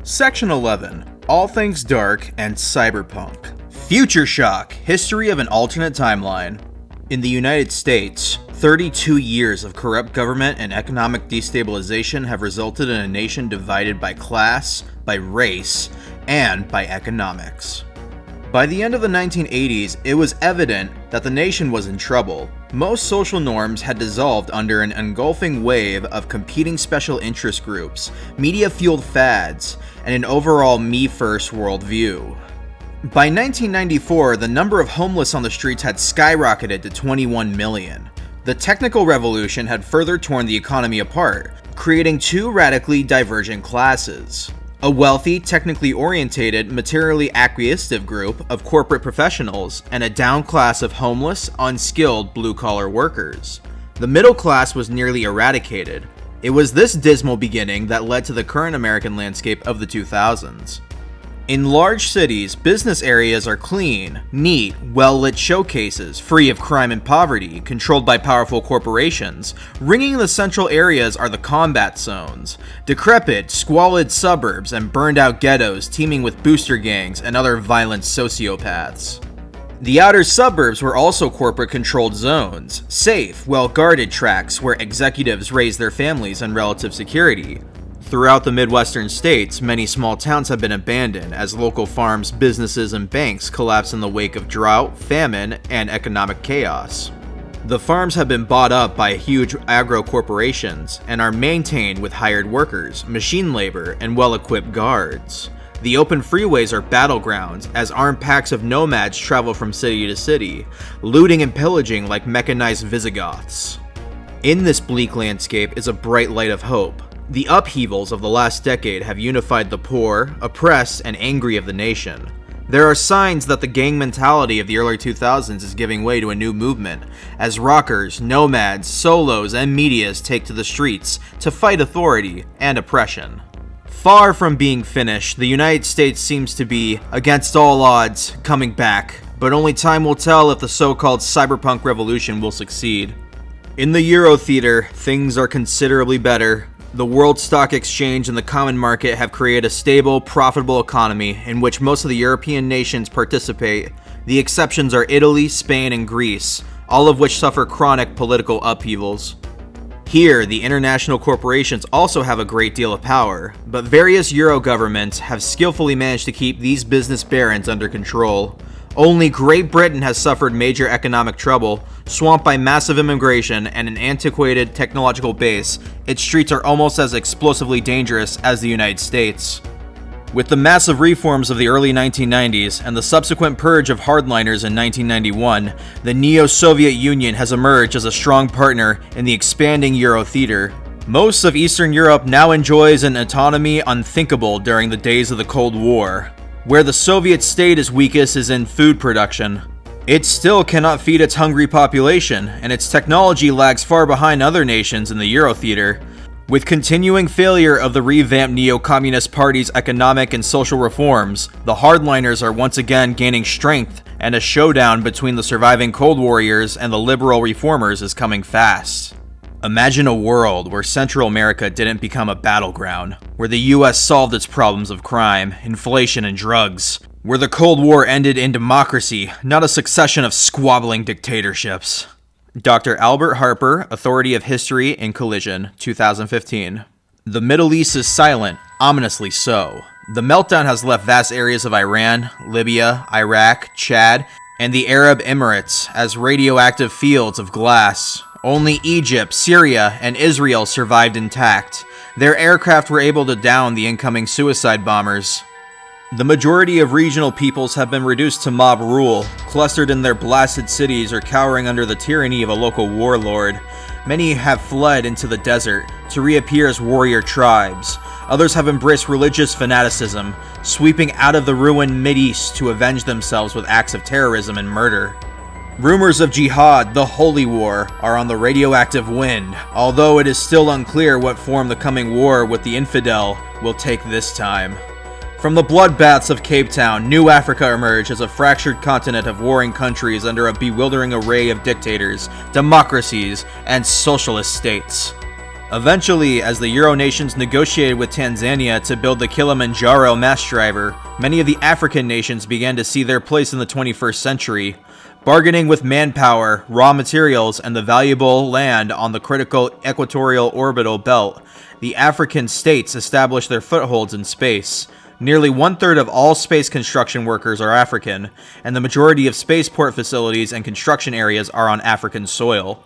Section 11. All Things Dark and Cyberpunk. Future Shock. History of an alternate timeline. In the United States, 32 years of corrupt government and economic destabilization have resulted in a nation divided by class, by race, and by economics. By the end of the 1980s, it was evident that the nation was in trouble. Most social norms had dissolved under an engulfing wave of competing special interest groups, media-fueled fads, and an overall me-first worldview. By 1994, the number of homeless on the streets had skyrocketed to 21 million. The technical revolution had further torn the economy apart, creating two radically divergent classes. A wealthy, technically orientated, materially acquiescent group of corporate professionals, and a down class of homeless, unskilled blue-collar workers. The middle class was nearly eradicated. It was this dismal beginning that led to the current American landscape of the 2000s. In large cities, business areas are clean, neat, well-lit showcases, free of crime and poverty, controlled by powerful corporations. Ringing the central areas are the combat zones, decrepit, squalid suburbs, and burned-out ghettos teeming with booster gangs and other violent sociopaths. The outer suburbs were also corporate-controlled zones, safe, well-guarded tracts where executives raised their families and relative security. Throughout the Midwestern states, many small towns have been abandoned as local farms, businesses, and banks collapse in the wake of drought, famine, and economic chaos. The farms have been bought up by huge agro-corporations and are maintained with hired workers, machine labor, and well-equipped guards. The open freeways are battlegrounds as armed packs of nomads travel from city to city, looting and pillaging like mechanized Visigoths. In this bleak landscape is a bright light of hope. The upheavals of the last decade have unified the poor, oppressed, and angry of the nation. There are signs that the gang mentality of the early 2000s is giving way to a new movement, as rockers, nomads, solos, and medias take to the streets to fight authority and oppression. Far from being finished, the United States seems to be, against all odds, coming back, but only time will tell if the so-called cyberpunk revolution will succeed. In the Euro Theater, things are considerably better. The World Stock Exchange and the common market have created a stable, profitable economy in which most of the European nations participate. The exceptions are Italy, Spain, and Greece, all of which suffer chronic political upheavals. Here, the international corporations also have a great deal of power, but various Euro governments have skillfully managed to keep these business barons under control. Only Great Britain has suffered major economic trouble, swamped by massive immigration and an antiquated technological base. Its streets are almost as explosively dangerous as the United States. With the massive reforms of the early 1990s and the subsequent purge of hardliners in 1991, the neo-Soviet Union has emerged as a strong partner in the expanding Euro theater. Most of Eastern Europe now enjoys an autonomy unthinkable during the days of the Cold War. Where the Soviet state is weakest is in food production. It still cannot feed its hungry population, and its technology lags far behind other nations in the Euro theater. With continuing failure of the revamped neo-communist party's economic and social reforms, the hardliners are once again gaining strength, and a showdown between the surviving Cold Warriors and the liberal reformers is coming fast. Imagine a world where Central America didn't become a battleground, where the US solved its problems of crime, inflation, and drugs, where the Cold War ended in democracy, not a succession of squabbling dictatorships. Dr. Albert Harper, Authority of History in Collision, 2015. The Middle East is silent, ominously so. The meltdown has left vast areas of Iran, Libya, Iraq, Chad, and the Arab Emirates as radioactive fields of glass. Only Egypt, Syria, and Israel survived intact. Their aircraft were able to down the incoming suicide bombers. The majority of regional peoples have been reduced to mob rule, clustered in their blasted cities or cowering under the tyranny of a local warlord. Many have fled into the desert to reappear as warrior tribes. Others have embraced religious fanaticism, sweeping out of the ruined Mideast to avenge themselves with acts of terrorism and murder. Rumors of jihad, the holy war, are on the radioactive wind, although it is still unclear what form the coming war with the infidel will take this time. From the bloodbaths of Cape Town, New Africa emerged as a fractured continent of warring countries under a bewildering array of dictators, democracies, and socialist states. Eventually, as the Euro nations negotiated with Tanzania to build the Kilimanjaro mass driver, many of the African nations began to see their place in the 21st century, bargaining with manpower, raw materials, and the valuable land on the critical equatorial orbital belt. The African states established their footholds in space. Nearly one-third of all space construction workers are African, and the majority of spaceport facilities and construction areas are on African soil.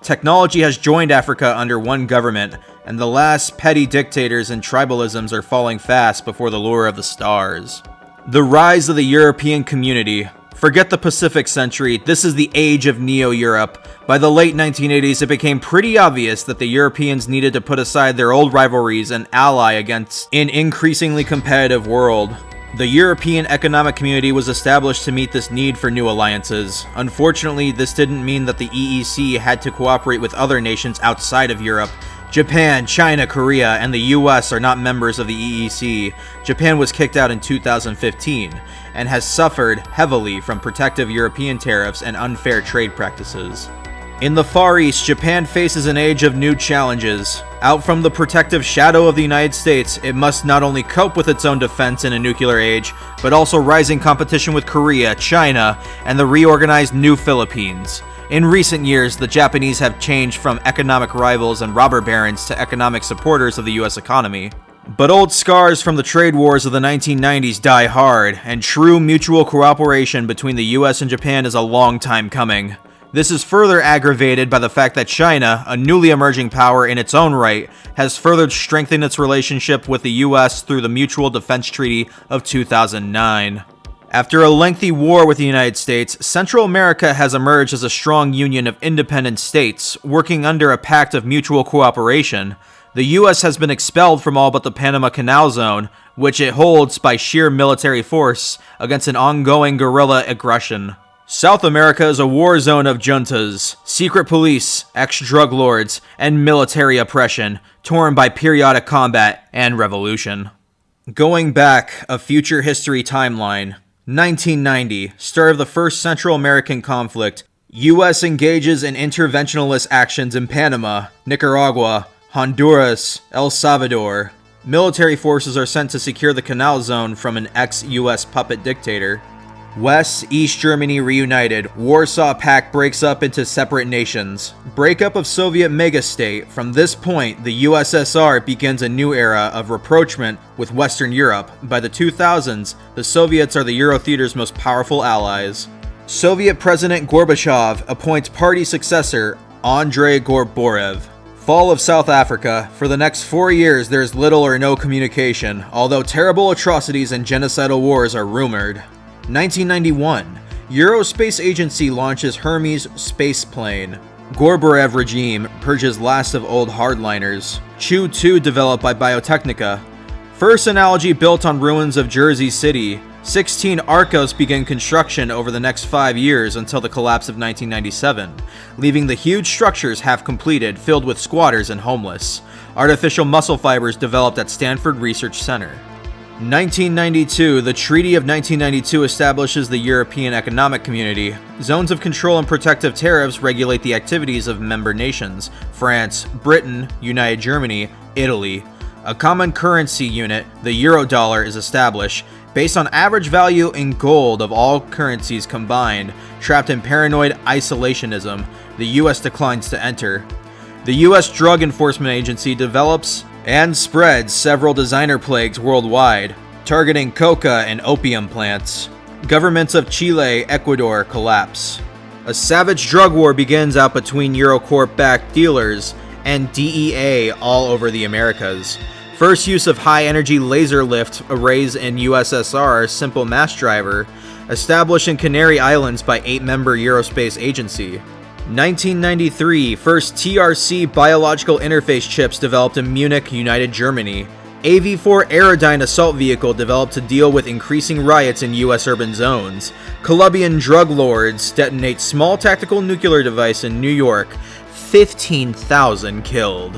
Technology has joined Africa under one government, and the last petty dictators and tribalisms are falling fast before the lure of the stars. The rise of the European community. Forget the Pacific century, this is the age of Neo-Europe. By the late 1980s, it became pretty obvious that the Europeans needed to put aside their old rivalries and ally against an increasingly competitive world. The European Economic Community was established to meet this need for new alliances. Unfortunately, this didn't mean that the EEC had to cooperate with other nations outside of Europe. Japan, China, Korea, and the US are not members of the EEC. Japan was kicked out in 2015 and has suffered heavily from protective European tariffs and unfair trade practices. In the Far East, Japan faces an age of new challenges. Out from the protective shadow of the United States, it must not only cope with its own defense in a nuclear age, but also rising competition with Korea, China, and the reorganized New Philippines. In recent years, the Japanese have changed from economic rivals and robber barons to economic supporters of the US economy. But old scars from the trade wars of the 1990s die hard, and true mutual cooperation between the US and Japan is a long time coming. This is further aggravated by the fact that China, a newly emerging power in its own right, has further strengthened its relationship with the US through the Mutual Defense Treaty of 2009. After a lengthy war with the United States, Central America has emerged as a strong union of independent states, working under a pact of mutual cooperation. The US has been expelled from all but the Panama Canal Zone, which it holds by sheer military force against an ongoing guerrilla aggression. South America is a war zone of juntas, secret police, ex-drug lords, and military oppression, torn by periodic combat and revolution. Going back, a future history timeline. 1990, start of the first Central American conflict. U.S. engages in interventionist actions in Panama, Nicaragua, Honduras, El Salvador. Military forces are sent to secure the Canal Zone from an ex-U.S. puppet dictator. West, East Germany reunited. Warsaw Pact breaks up into separate nations. Breakup of Soviet megastate. From this point, the USSR begins a new era of rapprochement with Western Europe. By the 2000s, the Soviets are the Eurotheater's most powerful allies. Soviet President Gorbachev appoints party successor Andrei Gorbachev. Fall of South Africa. For the next 4 years, there is little or no communication, although terrible atrocities and genocidal wars are rumored. 1991, Eurospace Agency launches Hermes spaceplane. Gorbachev regime purges last of old hardliners. Chu-2 developed by Biotechnica. First analogy built on ruins of Jersey City. 16 Arcos begin construction over the next 5 years until the collapse of 1997, leaving the huge structures half completed, filled with squatters and homeless. Artificial muscle fibers developed at Stanford Research Center. 1992, the Treaty of 1992 establishes the European Economic Community. Zones of control and protective tariffs regulate the activities of member nations: France, Britain, United Germany, Italy. A common currency unit, the Eurodollar, is established, based on average value in gold of all currencies combined. Trapped in paranoid isolationism, the US declines to enter. The US Drug Enforcement Agency develops and spreads several designer plagues worldwide, targeting coca and opium plants. Governments of Chile, Ecuador collapse. A savage drug war begins out between Eurocorp-backed dealers and DEA all over the Americas. First use of high-energy laser lift arrays in USSR simple mass driver, established in Canary Islands by 8-member Eurospace Agency. 1993, first TRC biological interface chips developed in Munich, United Germany. AV-4 Aerodyne assault vehicle developed to deal with increasing riots in US urban zones. Colombian drug lords detonate small tactical nuclear device in New York. 15,000 killed.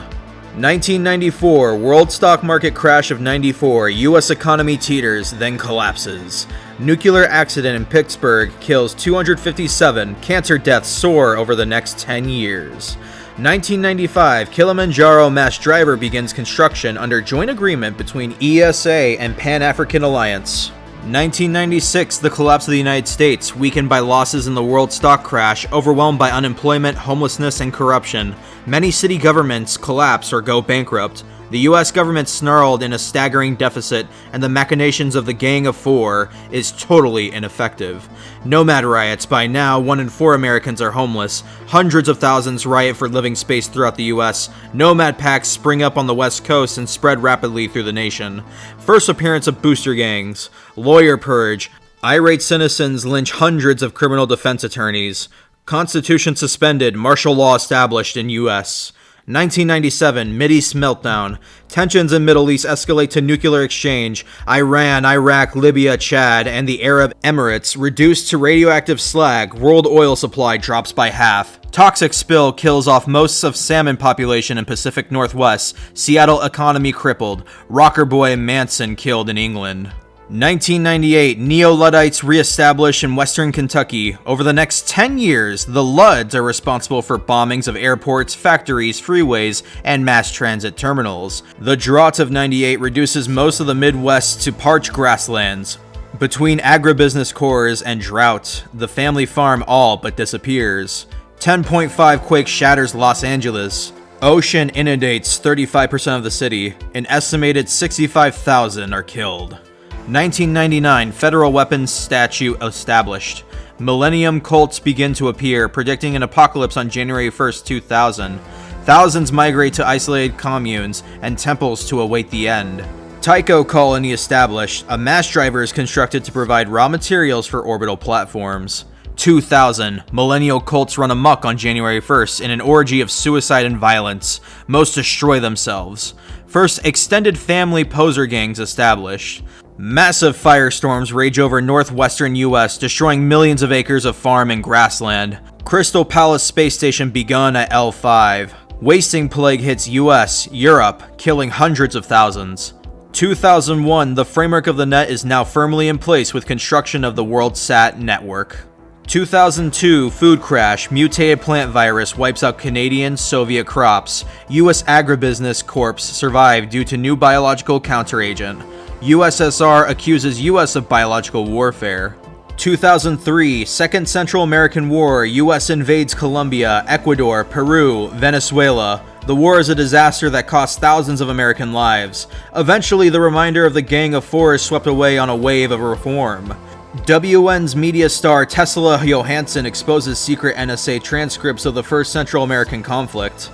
1994, world stock market crash of 94, US economy teeters, then collapses. Nuclear accident in Pittsburgh kills 257, cancer deaths soar over the next 10 years. 1995, Kilimanjaro mass driver begins construction under joint agreement between ESA and Pan-African Alliance. 1996, the collapse of the United States, weakened by losses in the world stock crash, overwhelmed by unemployment, homelessness, and corruption. Many city governments collapse or go bankrupt. The US government snarled in a staggering deficit, and the machinations of the Gang of Four is totally ineffective. Nomad riots. By now, 1 in 4 Americans are homeless. Hundreds of thousands riot for living space throughout the US. Nomad packs spring up on the West Coast and spread rapidly through the nation. First appearance of booster gangs. Lawyer purge. Irate citizens lynch hundreds of criminal defense attorneys. Constitution suspended. Martial law established in US. 1997, Mideast meltdown. Tensions in Middle East escalate to nuclear exchange. Iran, Iraq, Libya, Chad, and the Arab Emirates reduced to radioactive slag. World oil supply drops by half. Toxic spill kills off most of salmon population in Pacific Northwest. Seattle economy crippled. Rocker boy Manson killed in England. 1998, Neo-Luddites re-established in western Kentucky. Over the next 10 years, the Ludds are responsible for bombings of airports, factories, freeways, and mass transit terminals. The drought of 98 reduces most of the Midwest to parched grasslands. Between agribusiness cores and drought, the family farm all but disappears. 10.5 quake shatters Los Angeles. Ocean inundates 35% of the city. An estimated 65,000 are killed. 1999, federal weapons statute established. Millennium cults begin to appear, predicting an apocalypse on January 1st, 2000. Thousands migrate to isolated communes and temples to await the end. Tycho colony established. A mass driver is constructed to provide raw materials for orbital platforms. 2000, millennial cults run amok on January 1st in an orgy of suicide and violence. Most destroy themselves. First extended family poser gangs established. Massive firestorms rage over northwestern US, destroying millions of acres of farm and grassland. Crystal Palace space station begun at L5. Wasting plague hits US, Europe, killing hundreds of thousands. 2001, the framework of the net is now firmly in place with construction of the WorldSat network. 2002, food crash. Mutated plant virus wipes out Canadian, Soviet crops. US agribusiness corps survive due to new biological counteragent. USSR accuses US of biological warfare. 2003, Second Central American War. US invades Colombia, Ecuador, Peru, Venezuela. The war is a disaster that cost thousands of American lives. Eventually, the reminder of the Gang of Four is swept away on a wave of reform. WN's media star Tesla Johansson exposes secret NSA transcripts of the First Central American conflict.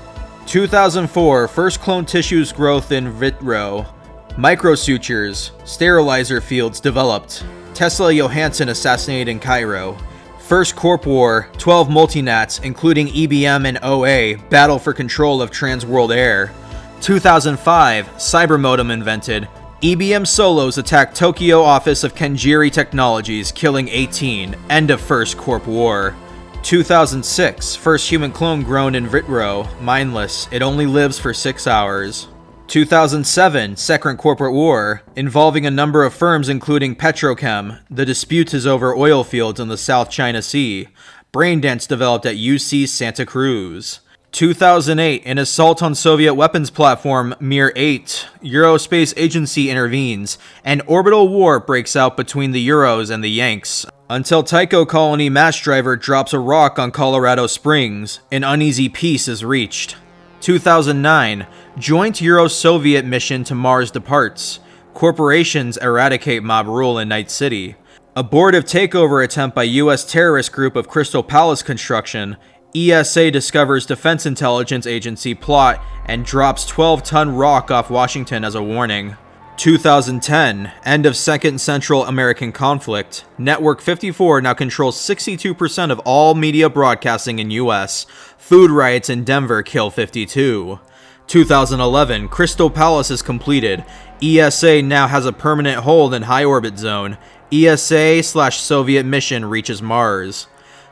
2004, first clone tissues growth in vitro. Microsutures, sterilizer fields developed. Tesla Johansson assassinated in Cairo. First Corp War, 12 multinats, including EBM and OA, battle for control of Trans-World Air. 2005, cybermodem invented. EBM solos attack Tokyo office of Kenjiri Technologies, killing 18. End of First Corp War. 2006, first human clone grown in vitro, mindless. It only lives for 6 hours. 2007, Second Corporate War, involving a number of firms including Petrochem. The dispute is over oil fields in the South China Sea. Braindance developed at UC Santa Cruz. 2008, an assault on Soviet weapons platform Mir 8. Eurospace Agency intervenes. An orbital war breaks out between the Euros and the Yanks. Until Tycho colony mass driver drops a rock on Colorado Springs, an uneasy peace is reached. 2009, joint Euro-Soviet mission to Mars departs. Corporations eradicate mob rule in Night City. Abortive takeover attempt by US terrorist group of Crystal Palace construction. ESA discovers Defense Intelligence Agency plot and drops 12-ton rock off Washington as a warning. 2010, end of Second Central American conflict. Network 54 now controls 62% of all media broadcasting in US. Food riots in Denver kill 52. 2011, Crystal Palace is completed. ESA now has a permanent hold in high orbit zone. ESA/Soviet mission reaches Mars.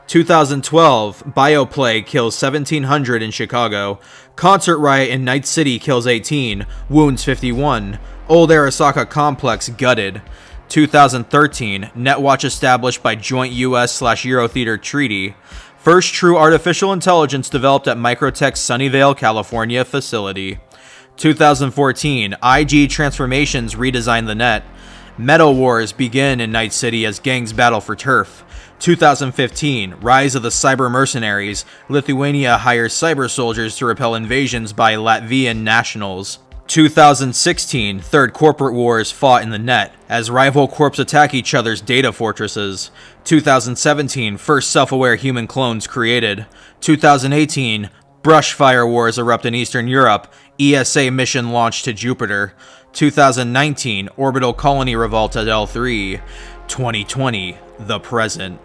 2012, Bioplague kills 1,700 in Chicago. Concert riot in Night City kills 18, wounds 51. Old Arasaka complex gutted. 2013, Netwatch established by joint US/Euro Theater treaty. First true artificial intelligence developed at Microtech's Sunnyvale, California facility. 2014, IG transformations redesign the net. Metal wars begin in Night City as gangs battle for turf. 2015, rise of the cyber mercenaries. Lithuania hires cyber soldiers to repel invasions by Latvian nationals. 2016, third corporate wars fought in the net as rival corps attack each other's data fortresses. 2017, first self-aware human clones created. 2018, brushfire wars erupt in Eastern Europe. ESA mission launched to Jupiter. 2019, orbital colony revolt at L3. 2020, the present.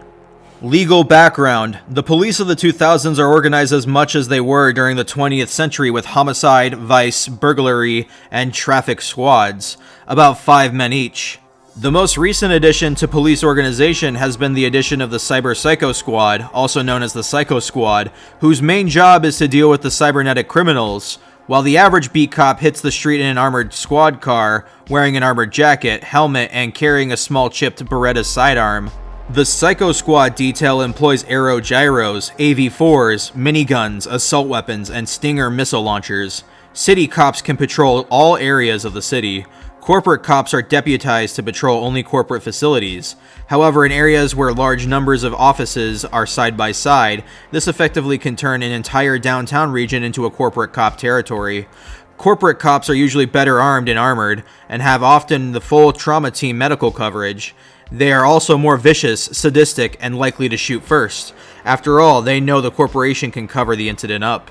Legal background. The police of the 2000s are organized as much as they were during the 20th century with homicide, vice, burglary, and traffic squads, about 5 men each. The most recent addition to police organization has been the addition of the Cyber Psycho Squad, also known as the Psycho Squad, whose main job is to deal with the cybernetic criminals. While the average beat cop hits the street in an armored squad car, wearing an armored jacket, helmet, and carrying a small chipped Beretta sidearm, the Psycho Squad detail employs aero gyros, AV-4s, miniguns, assault weapons, and Stinger missile launchers. City cops can patrol all areas of the city. Corporate cops are deputized to patrol only corporate facilities. However, in areas where large numbers of offices are side by side, this effectively can turn an entire downtown region into a corporate cop territory. Corporate cops are usually better armed and armored, and have often the full trauma team medical coverage. They are also more vicious, sadistic, and likely to shoot first. After all, they know the corporation can cover the incident up.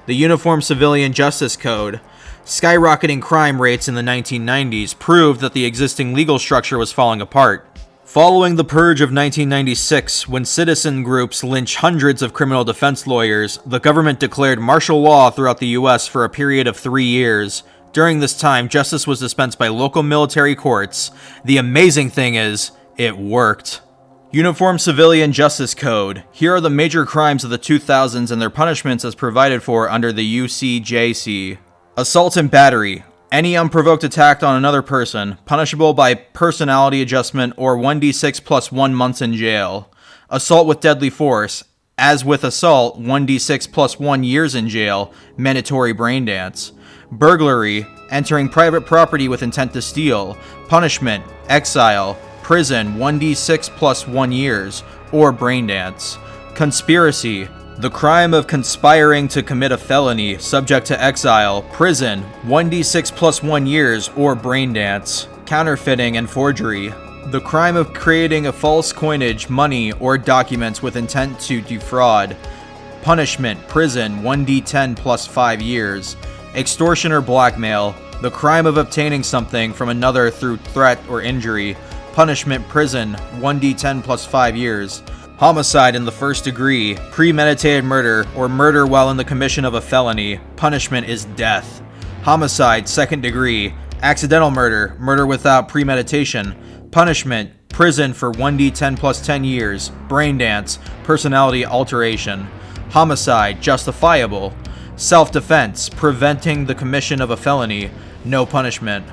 The Uniform Civilian Justice Code. Skyrocketing crime rates in the 1990s proved that the existing legal structure was falling apart. Following the purge of 1996, when citizen groups lynched hundreds of criminal defense lawyers, the government declared martial law throughout the US for a period of 3 years. During this time, justice was dispensed by local military courts. The amazing thing is, it worked. Uniform Civilian Justice Code. Here are the major crimes of the 2000s and their punishments as provided for under the UCJC. Assault and battery. Any unprovoked attack on another person, punishable by personality adjustment or 1d6 plus 1 months in jail. Assault with deadly force. As with assault, 1d6 plus 1 years in jail, mandatory brain dance. Burglary, entering private property with intent to steal. Punishment, exile, prison, 1d6 plus 1 years, or brain dance. Conspiracy, the crime of conspiring to commit a felony, subject to exile, prison, 1d6 plus 1 years, or brain dance. Counterfeiting and forgery, the crime of creating a false coinage, money, or documents with intent to defraud. Punishment, prison, 1d10 plus 5 years. Extortion or blackmail, the crime of obtaining something from another through threat or injury. Punishment, prison, 1d10 plus 5 years. Homicide in the first degree, premeditated murder, or murder while in the commission of a felony. Punishment is death. Homicide, second degree, accidental murder, murder without premeditation. Punishment, prison for 1d10 plus 10 years. Brain dance, personality alteration. Homicide, justifiable. Self-defense, preventing the commission of a felony, no punishment.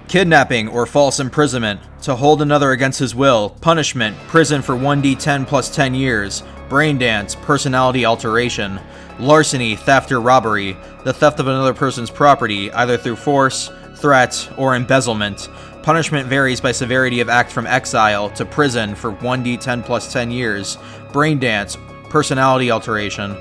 Kidnapping or false imprisonment, to hold another against his will, punishment, prison for 1d10 plus 10 years. Brain dance, personality alteration. Larceny, theft or robbery, the theft of another person's property, either through force, threat, or embezzlement. Punishment varies by severity of act from exile to prison for 1d10 plus 10 years. Brain dance, personality alteration.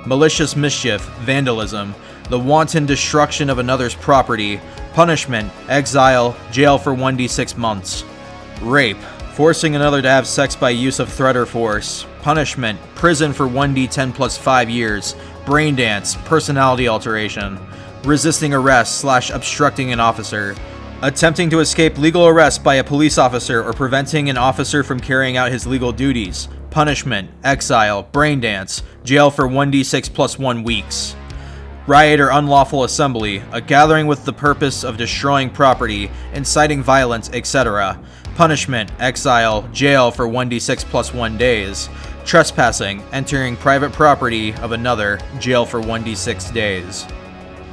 Malicious mischief, vandalism, the wanton destruction of another's property. Punishment, exile, jail for 1d6 months. Rape, forcing another to have sex by use of threat or force. Punishment, prison for 1d10 plus 5 years. Brain dance, personality alteration. Resisting arrest / obstructing an officer. Attempting to escape legal arrest by a police officer or preventing an officer from carrying out his legal duties. Punishment, exile, brain dance, jail for 1d6 plus 1 weeks. Riot or unlawful assembly, a gathering with the purpose of destroying property, inciting violence, etc. Punishment, exile, jail for 1d6 plus 1 days. Trespassing, entering private property of another, jail for 1d6 days.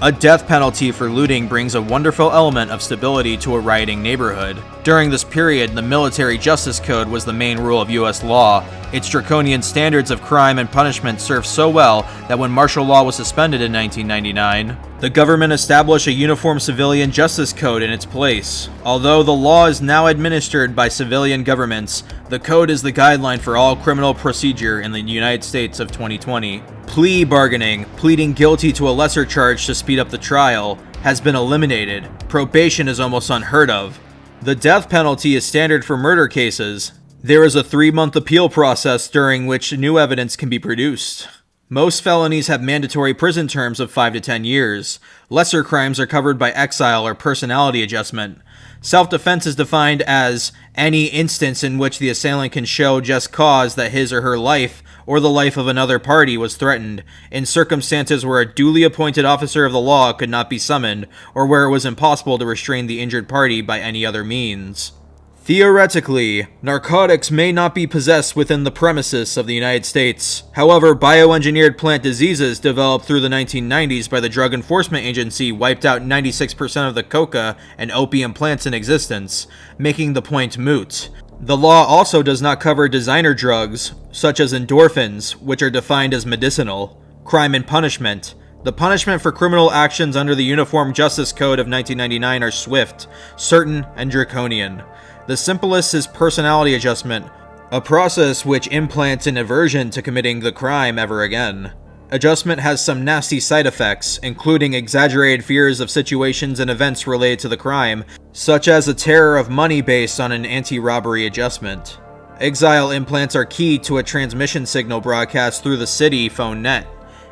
A death penalty for looting brings a wonderful element of stability to a rioting neighborhood. During this period, the Military Justice Code was the main rule of U.S. law. Its draconian standards of crime and punishment served so well that when martial law was suspended in 1999, the government established a uniform civilian justice code in its place. Although the law is now administered by civilian governments, the code is the guideline for all criminal procedure in the United States of 2020. Plea bargaining, pleading guilty to a lesser charge to speed up the trial, has been eliminated. Probation is almost unheard of. The death penalty is standard for murder cases. There is a 3-month appeal process during which new evidence can be produced. Most felonies have mandatory prison terms of 5 to 10 years. Lesser crimes are covered by exile or personality adjustment. Self-defense is defined as any instance in which the assailant can show just cause that his or her life or the life of another party was threatened, in circumstances where a duly appointed officer of the law could not be summoned, or where it was impossible to restrain the injured party by any other means. Theoretically, narcotics may not be possessed within the premises of the United States. However, bioengineered plant diseases developed through the 1990s by the Drug Enforcement Agency wiped out 96% of the coca and opium plants in existence, making the point moot. The law also does not cover designer drugs, such as endorphins, which are defined as medicinal. Crime and punishment. The punishment for criminal actions under the Uniform Justice Code of 1999 are swift, certain, and draconian. The simplest is personality adjustment, a process which implants an aversion to committing the crime ever again. Adjustment has some nasty side effects, including exaggerated fears of situations and events related to the crime, such as a terror of money based on an anti-robbery adjustment. Exile implants are key to a transmission signal broadcast through the city phone net.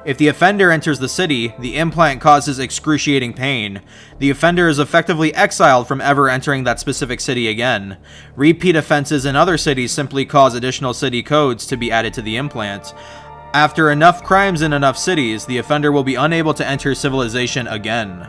If the offender enters the city, the implant causes excruciating pain. The offender is effectively exiled from ever entering that specific city again. Repeat offenses in other cities simply cause additional city codes to be added to the implant. After enough crimes in enough cities, the offender will be unable to enter civilization again.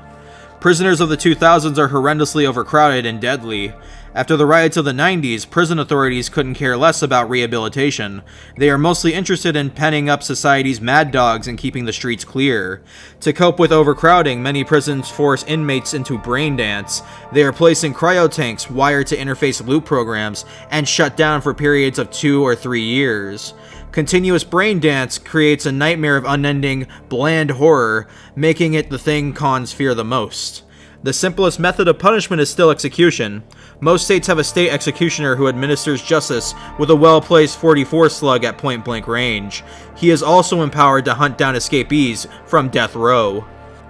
Prisoners of the 2000s are horrendously overcrowded and deadly. After the riots of the 90s, prison authorities couldn't care less about rehabilitation. They are mostly interested in penning up society's mad dogs and keeping the streets clear. To cope with overcrowding, many prisons force inmates into brain dance. They are placed in cryotanks wired to interface loop programs and shut down for periods of 2 or 3 years. Continuous brain dance creates a nightmare of unending, bland horror, making it the thing cons fear the most. The simplest method of punishment is still execution. Most states have a state executioner who administers justice with a well-placed .44 slug at point-blank range. He is also empowered to hunt down escapees from death row.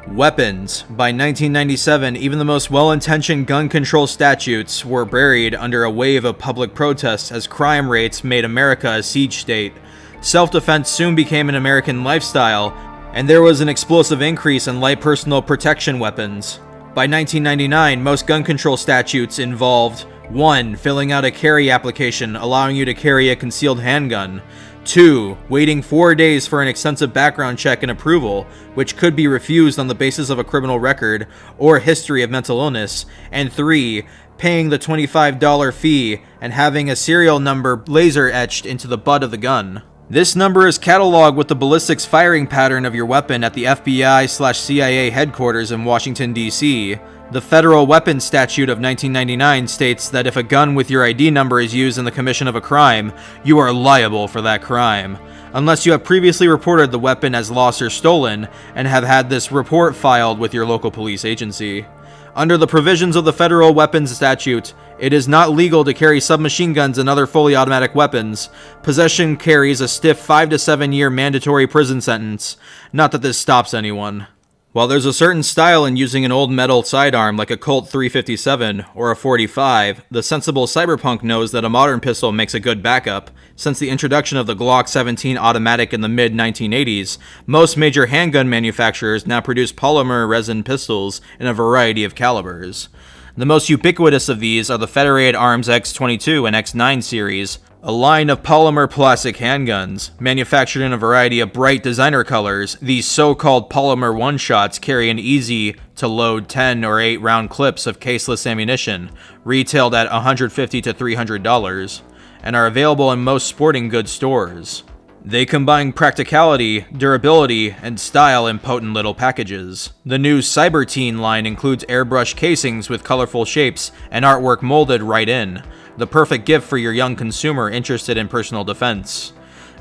Weapons. By 1997, even the most well-intentioned gun control statutes were buried under a wave of public protests as crime rates made America a siege state. Self-defense soon became an American lifestyle, and there was an explosive increase in light personal protection weapons. By 1999, most gun control statutes involved 1. Filling out a carry application allowing you to carry a concealed handgun. 2. Waiting 4 days for an extensive background check and approval, which could be refused on the basis of a criminal record or history of mental illness. And 3. Paying the $25 fee and having a serial number laser etched into the butt of the gun. This number is cataloged with the ballistics firing pattern of your weapon at the FBI/CIA headquarters in Washington, D.C. The Federal Weapons Statute of 1999 states that if a gun with your ID number is used in the commission of a crime, you are liable for that crime, unless you have previously reported the weapon as lost or stolen and have had this report filed with your local police agency. Under the provisions of the Federal Weapons Statute, it is not legal to carry submachine guns and other fully automatic weapons. Possession carries a stiff 5 to 7 year mandatory prison sentence. Not that this stops anyone. While there's a certain style in using an old metal sidearm like a Colt 357 or a .45, the sensible Cyberpunk knows that a modern pistol makes a good backup. Since the introduction of the Glock 17 automatic in the mid-1980s, most major handgun manufacturers now produce polymer resin pistols in a variety of calibers. The most ubiquitous of these are the Federated Arms X22 and X9 series, a line of polymer plastic handguns. Manufactured in a variety of bright designer colors, these so-called polymer one-shots carry an easy-to-load 10 or 8 round clips of caseless ammunition, retailed at $150 to $300, and are available in most sporting goods stores. They combine practicality, durability, and style in potent little packages. The new Cyberteen line includes airbrush casings with colorful shapes and artwork molded right in, the perfect gift for your young consumer interested in personal defense.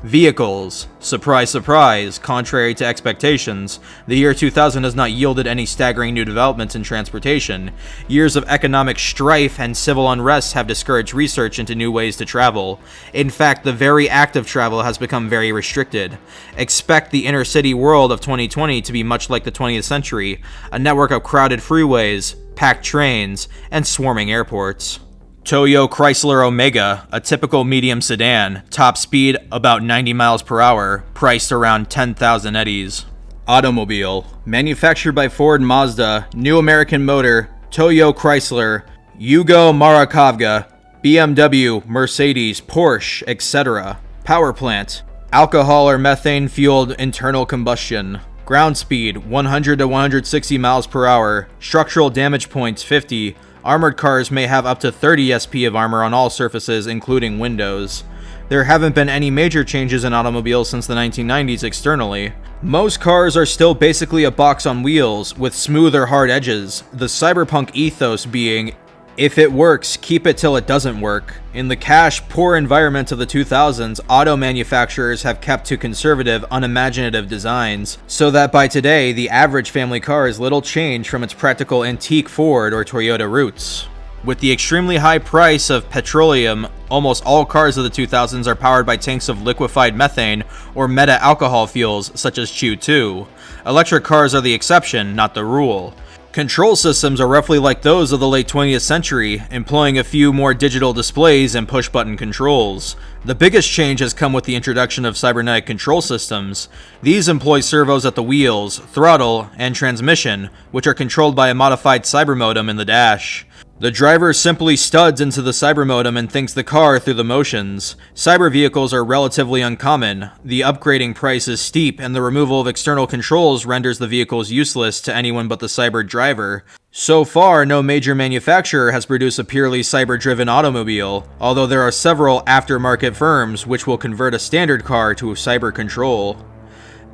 Vehicles. Surprise, surprise, contrary to expectations, the year 2000 has not yielded any staggering new developments in transportation. Years of economic strife and civil unrest have discouraged research into new ways to travel. In fact, the very act of travel has become very restricted. Expect the inner city world of 2020 to be much like the 20th century, a network of crowded freeways, packed trains, and swarming airports. Toyo Chrysler Omega, a typical medium sedan, top speed about 90 miles per hour, priced around 10,000 eddies. Automobile, manufactured by Ford Mazda, New American Motor, Toyo Chrysler, Yugo Markovka, BMW, Mercedes, Porsche, etc. Power plant, alcohol or methane-fueled internal combustion. Ground speed, 100 to 160 miles per hour. Structural damage points, 50. Armored cars may have up to 30 SP of armor on all surfaces, including windows. There haven't been any major changes in automobiles since the 1990s externally. Most cars are still basically a box on wheels, with smooth or hard edges, the cyberpunk ethos being, if it works, keep it till it doesn't work. In the cash-poor environment of the 2000s, auto manufacturers have kept to conservative, unimaginative designs, so that by today, the average family car is little changed from its practical antique Ford or Toyota roots. With the extremely high price of petroleum, almost all cars of the 2000s are powered by tanks of liquefied methane or meta-alcohol fuels such as Q2. Electric cars are the exception, not the rule. Control systems are roughly like those of the late 20th century, employing a few more digital displays and push-button controls. The biggest change has come with the introduction of cybernetic control systems. These employ servos at the wheels, throttle, and transmission, which are controlled by a modified cyber modem in the dash. The driver simply studs into the cyber modem and thinks the car through the motions. Cyber vehicles are relatively uncommon. The upgrading price is steep, and the removal of external controls renders the vehicles useless to anyone but the cyber driver. So far, no major manufacturer has produced a purely cyber-driven automobile, although there are several aftermarket firms which will convert a standard car to cyber control.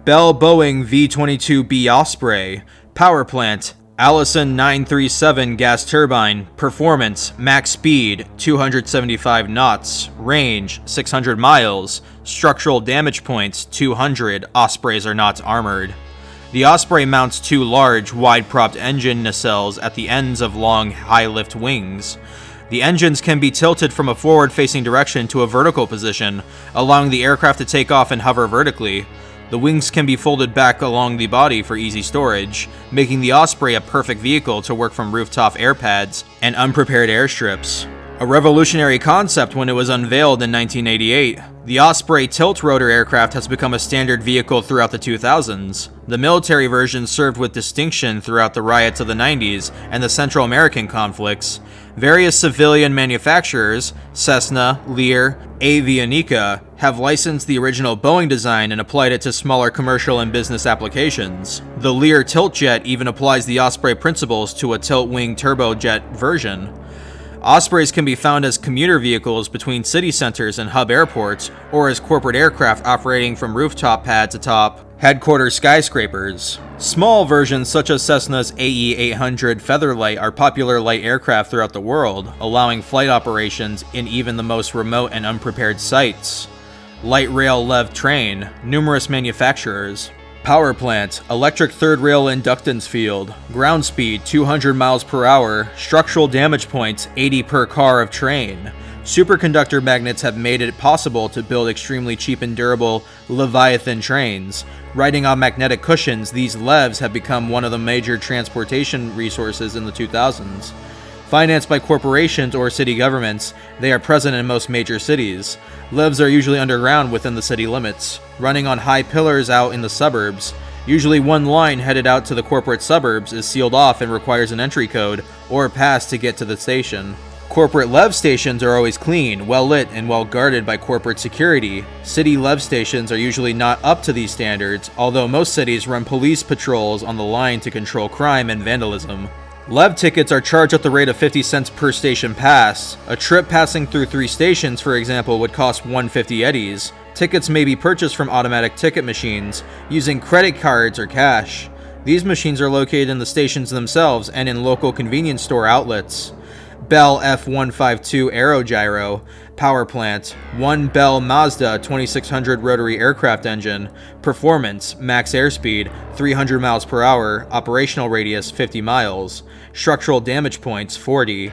Bell Boeing V-22B Osprey. Power plant, Allison 937 gas turbine. Performance, max speed, 275 knots. Range, 600 miles. Structural damage points, 200. Ospreys are not armored. The Osprey mounts two large, wide-propped engine nacelles at the ends of long, high-lift wings. The engines can be tilted from a forward-facing direction to a vertical position, allowing the aircraft to take off and hover vertically. The wings can be folded back along the body for easy storage, making the Osprey a perfect vehicle to work from rooftop air pads and unprepared airstrips. A revolutionary concept when it was unveiled in 1988, the Osprey tilt-rotor aircraft has become a standard vehicle throughout the 2000s. The military version served with distinction throughout the riots of the 90s and the Central American conflicts. Various civilian manufacturers, Cessna, Lear, Avianica, have licensed the original Boeing design and applied it to smaller commercial and business applications. The Lear tiltjet even applies the Osprey principles to a tilt-wing turbojet version. Ospreys can be found as commuter vehicles between city centers and hub airports, or as corporate aircraft operating from rooftop pads atop headquarters skyscrapers. Small versions such as Cessna's AE-800 Featherlight are popular light aircraft throughout the world, allowing flight operations in even the most remote and unprepared sites. Light rail lev train, numerous manufacturers. Power plant, electric third rail inductance field, ground speed 200 miles per hour, structural damage points 80 per car of train. Superconductor magnets have made it possible to build extremely cheap and durable Leviathan trains. Riding on magnetic cushions, these LEVs have become one of the major transportation resources in the 2000s. Financed by corporations or city governments, they are present in most major cities. LEVs are usually underground within the city limits, running on high pillars out in the suburbs. Usually one line headed out to the corporate suburbs is sealed off and requires an entry code or pass to get to the station. Corporate LEV stations are always clean, well lit, and well guarded by corporate security. City LEV stations are usually not up to these standards, although most cities run police patrols on the line to control crime and vandalism. LEV tickets are charged at the rate of 50 cents per station pass. A trip passing through 3 stations, for example, would cost 150 eddies, Tickets may be purchased from automatic ticket machines using credit cards or cash. These machines are located in the stations themselves and in local convenience store outlets. Bell F-152 Aerogyro Power Plant, 1 Bell Mazda 2600 rotary aircraft engine, performance, max airspeed, 300 miles per hour, operational radius 50 miles, structural damage points 40.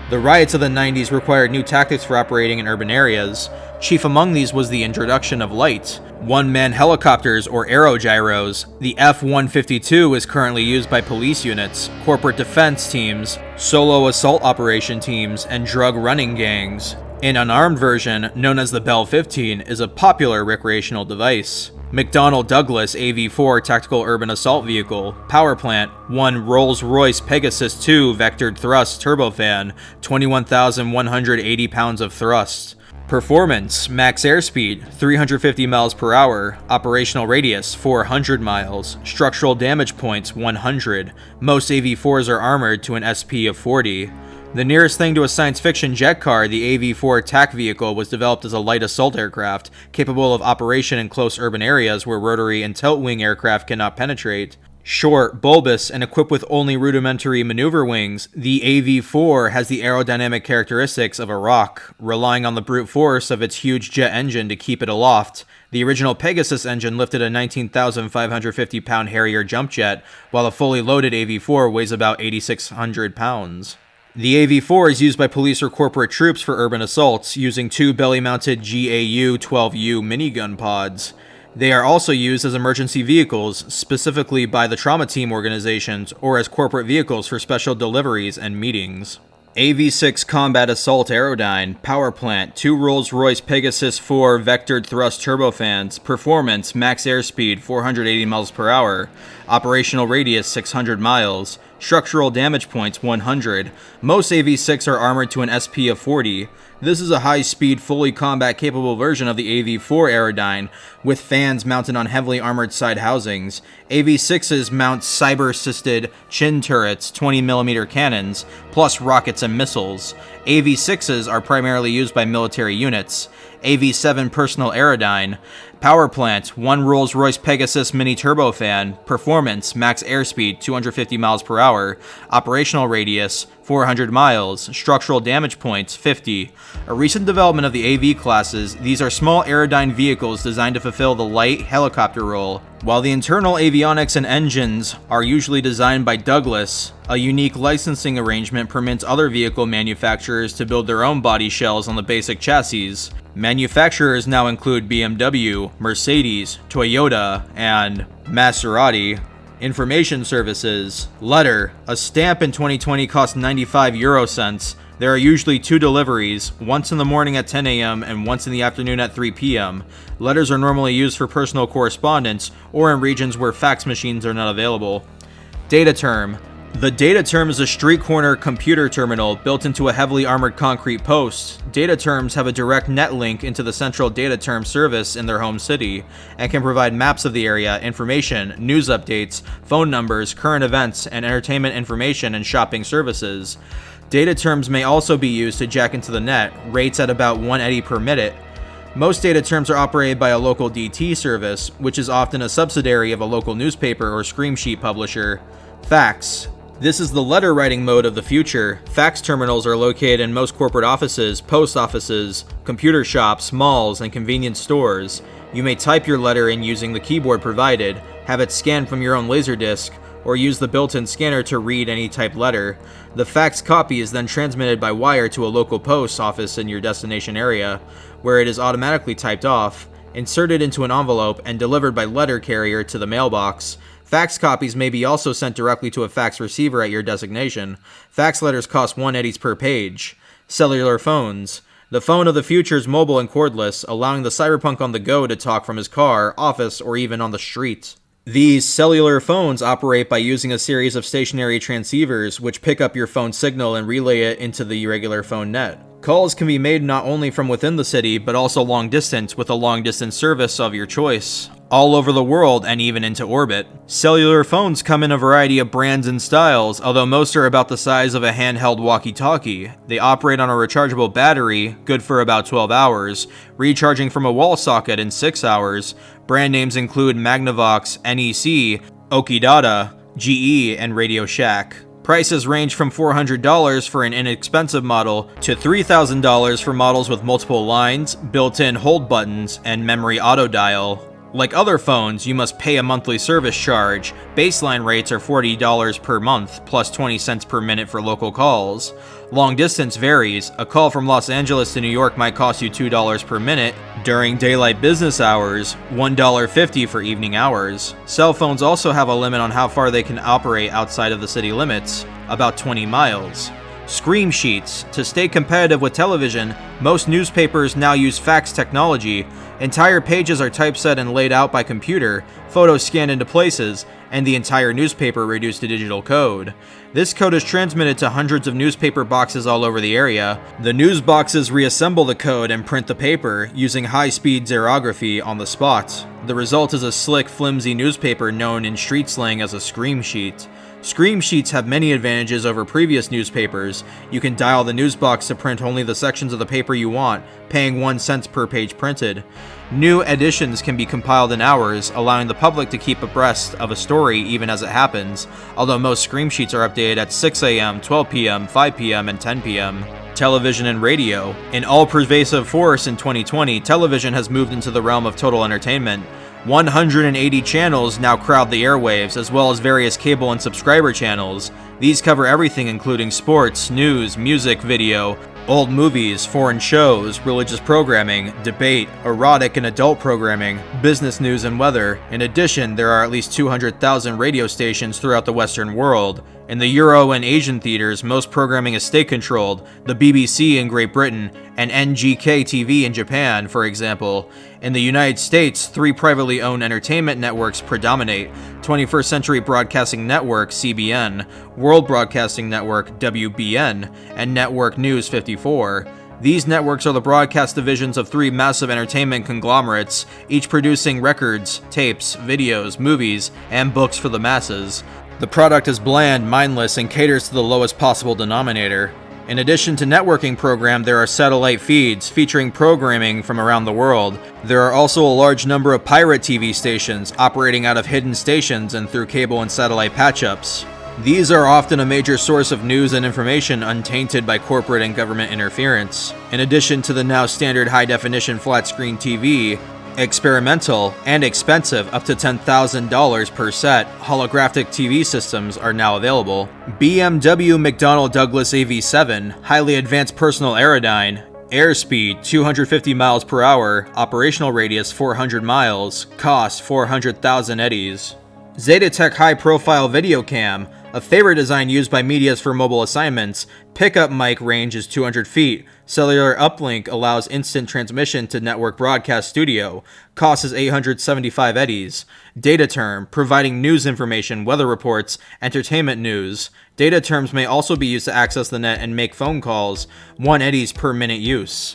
The riots of the 90s required new tactics for operating in urban areas. Chief among these was the introduction of light, one-man helicopters or aerogyros. The F-152 is currently used by police units, corporate defense teams, solo assault operation teams, and drug running gangs. An unarmed version, known as the Bell 15, is a popular recreational device. McDonnell Douglas AV-4 Tactical Urban Assault Vehicle, Power Plant, 1 Rolls-Royce Pegasus II Vectored Thrust Turbofan, 21,180 pounds of thrust. Performance, max airspeed, 350 miles per hour, operational radius, 400 miles, structural damage points, 100. Most AV-4s are armored to an SP of 40. The nearest thing to a science fiction jet car, the AV-4 TAC vehicle was developed as a light assault aircraft, capable of operation in close urban areas where rotary and tilt-wing aircraft cannot penetrate. Short, bulbous, and equipped with only rudimentary maneuver wings, the AV-4 has the aerodynamic characteristics of a rock, relying on the brute force of its huge jet engine to keep it aloft. The original Pegasus engine lifted a 19,550-pound Harrier jump jet, while a fully loaded AV-4 weighs about 8,600 pounds. The AV-4 is used by police or corporate troops for urban assaults, using 2 belly-mounted GAU-12U minigun pods. They are also used as emergency vehicles, specifically by the trauma team organizations, or as corporate vehicles for special deliveries and meetings. AV-6 Combat Assault Aerodyne, Power Plant, 2 Rolls-Royce Pegasus 4 Vectored Thrust Turbofans, performance, max airspeed 480 miles per hour, operational radius 600 miles, structural damage points 100. Most AV-6 are armored to an SP of 40. This is a high-speed, fully combat-capable version of the AV-4 Aerodyne, with fans mounted on heavily armored side housings. AV-6s mount cyber-assisted chin turrets, 20mm cannons, plus rockets and missiles. AV-6s are primarily used by military units. AV-7 Personal Aerodyne, Power Plant, 1 Rolls-Royce Pegasus Mini Turbofan, performance, max airspeed 250 miles per hour, operational radius 400 miles, structural damage points 50. A recent development of the AV classes, these are small aerodyne vehicles designed to fulfill the light helicopter role. While the internal avionics and engines are usually designed by Douglas, a unique licensing arrangement permits other vehicle manufacturers to build their own body shells on the basic chassis. Manufacturers now include BMW, Mercedes, Toyota, and Maserati. Information services. Letter. A stamp in 2020 costs 95 euro cents. There are usually 2 deliveries, once in the morning at 10 a.m. and once in the afternoon at 3 p.m. Letters are normally used for personal correspondence or in regions where fax machines are not available. Data term. The data term is a street corner computer terminal built into a heavily armored concrete post. Data terms have a direct net link into the central data term service in their home city and can provide maps of the area, information, news updates, phone numbers, current events, and entertainment information and shopping services. Data terms may also be used to jack into the net, rates at about 180 per minute. Most data terms are operated by a local DT service, which is often a subsidiary of a local newspaper or scream sheet publisher. Fax. This is the letter writing mode of the future. Fax terminals are located in most corporate offices, post offices, computer shops, malls, and convenience stores. You may type your letter in using the keyboard provided, have it scanned from your own Laserdisc, or use the built-in scanner to read any typed letter. The fax copy is then transmitted by wire to a local post office in your destination area, where it is automatically typed off, inserted into an envelope, and delivered by letter carrier to the mailbox. Fax copies may be also sent directly to a fax receiver at your designation. Fax letters cost 180 per page. Cellular phones. The phone of the future is mobile and cordless, allowing the cyberpunk on the go to talk from his car, office, or even on the street. These cellular phones operate by using a series of stationary transceivers which pick up your phone signal and relay it into the regular phone net. Calls can be made not only from within the city, but also long distance with a long distance service of your choice. all over the world and even into orbit. Cellular phones come in a variety of brands and styles, although most are about the size of a handheld walkie-talkie. They operate on a rechargeable battery, good for about 12 hours, recharging from a wall socket in 6 hours. Brand names include Magnavox, NEC, Okidata, GE, and Radio Shack. Prices range from $400 for an inexpensive model to $3,000 for models with multiple lines, built-in hold buttons, and memory auto dial. Like other phones, you must pay a monthly service charge. Baseline rates are $40 per month, plus 20 cents per minute for local calls. Long distance varies. A call from Los Angeles to New York might cost you $2 per minute during daylight business hours, $1.50 for evening hours. Cell phones also have a limit on how far they can operate outside of the city limits, about 20 miles. Screen sheets. To stay competitive with television, most newspapers now use fax technology. Entire pages are typeset and laid out by computer, photos scanned into places, and the entire newspaper reduced to digital code. This code is transmitted to hundreds of newspaper boxes all over the area. The news boxes reassemble the code and print the paper, using high-speed xerography on the spot. The result is a slick, flimsy newspaper known in street slang as a scream sheet. Scream sheets have many advantages over previous newspapers. You can dial the news box to print only the sections of the paper you want, paying 1 cent per page printed. New editions can be compiled in hours, allowing the public to keep abreast of a story even as it happens, although most scream sheets are updated at 6 a.m., 12 p.m., 5 p.m., and 10 p.m. Television and radio. An all-pervasive force in 2020, television has moved into the realm of total entertainment. 180 channels now crowd the airwaves, as well as various cable and subscriber channels. These cover everything including sports, news, music, video, old movies, foreign shows, religious programming, debate, erotic and adult programming, business news and weather. In addition, there are at least 200,000 radio stations throughout the Western world. In the Euro and Asian theaters, most programming is state-controlled, the BBC in Great Britain, and NGK TV in Japan, for example. In the United States, 3 privately owned entertainment networks predominate: 21st Century Broadcasting Network, CBN, World Broadcasting Network, WBN, and Network News 54. These networks are the broadcast divisions of 3 massive entertainment conglomerates, each producing records, tapes, videos, movies, and books for the masses. The product is bland, mindless, and caters to the lowest possible denominator. In addition to networking program, there are satellite feeds featuring programming from around the world. There are also a large number of pirate TV stations operating out of hidden stations and through cable and satellite patch-ups. These are often a major source of news and information untainted by corporate and government interference. In addition to the now standard high-definition flat-screen TV, experimental and expensive up to $10,000 per set holographic TV systems are now available. BMW McDonnell Douglas AV7, highly advanced personal aerodyne, airspeed 250 miles per hour, operational radius 400 miles, cost 400,000 eddies. Zetatech high profile video cam, a favorite design used by medias for mobile assignments. Pickup mic range is 200 feet. Cellular uplink allows instant transmission to network broadcast studio. Cost is 875 eddies. Data term, providing news information, weather reports, entertainment news. Data terms may also be used to access the net and make phone calls. 1 eddies per minute use.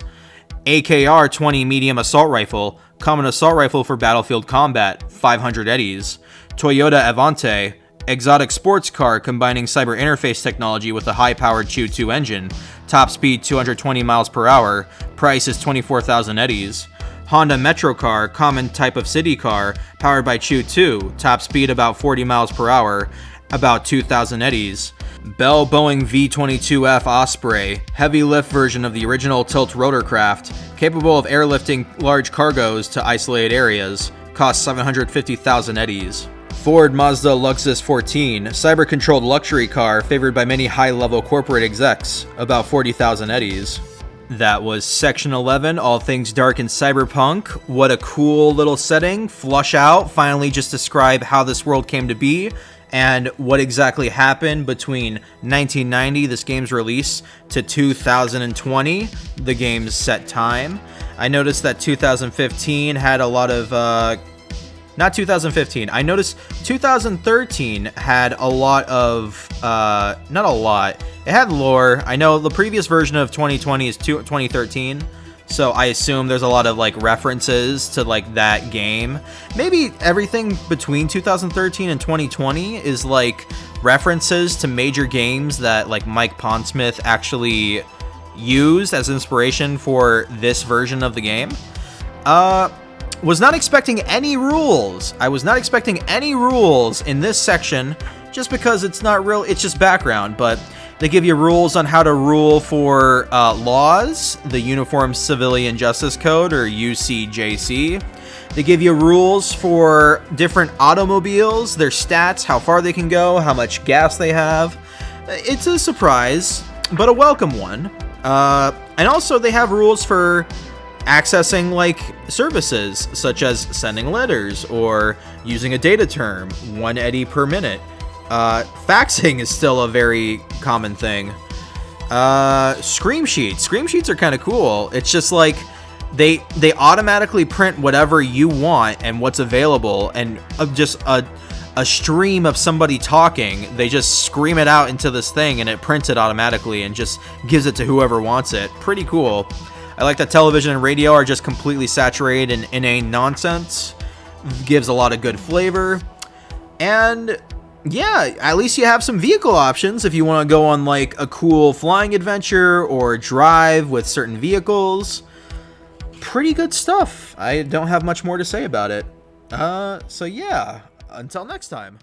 AKR-20 medium assault rifle, common assault rifle for battlefield combat, 500 eddies. Toyota Avante, exotic sports car combining cyber interface technology with a high-powered Chew-2 engine. Top speed 220 miles per hour. Price is 24,000 eddies. Honda Metro car, common type of city car, powered by Chew-2. Top speed about 40 miles per hour. About 2,000 eddies. Bell Boeing V-22F Osprey, heavy lift version of the original tilt rotorcraft, capable of airlifting large cargoes to isolated areas. Cost 750,000 eddies. Ford Mazda Luxus 14, cyber-controlled luxury car favored by many high-level corporate execs, about 40,000 eddies. That was Section 11, all things dark in Cyberpunk. What a cool little setting. Flush out, finally just describe how this world came to be and what exactly happened between 1990, this game's release, to 2020, the game's set time. I noticed that 2015 had a lot of not 2015. I noticed 2013 had a lot of, not a lot. It had lore. I know the previous version of 2020 is 2013. So I assume there's a lot of like references to like that game. Maybe everything between 2013 and 2020 is like references to major games that like Mike Pondsmith actually used as inspiration for this version of the game. Was not expecting any rules. I was not expecting any rules in this section just because it's not real, it's just background, but they give you rules on how to rule for laws, the Uniform Civilian Justice Code, or UCJC. They give you rules for different automobiles, their stats, how far they can go, how much gas they have. It's a surprise, but a welcome one. And also they have rules for accessing like services, such as sending letters or using a data term, 1 eddy per minute. Faxing is still a very common thing. Scream sheets. Scream sheets are kind of cool. It's just like they automatically print whatever you want and what's available, and just a stream of somebody talking. They just scream it out into this thing and it prints it automatically and just gives it to whoever wants it. Pretty cool. I like that television and radio are just completely saturated in inane nonsense. Gives a lot of good flavor. And yeah, at least you have some vehicle options if you want to go on like a cool flying adventure or drive with certain vehicles. Pretty good stuff. I don't have much more to say about it. So yeah, until next time.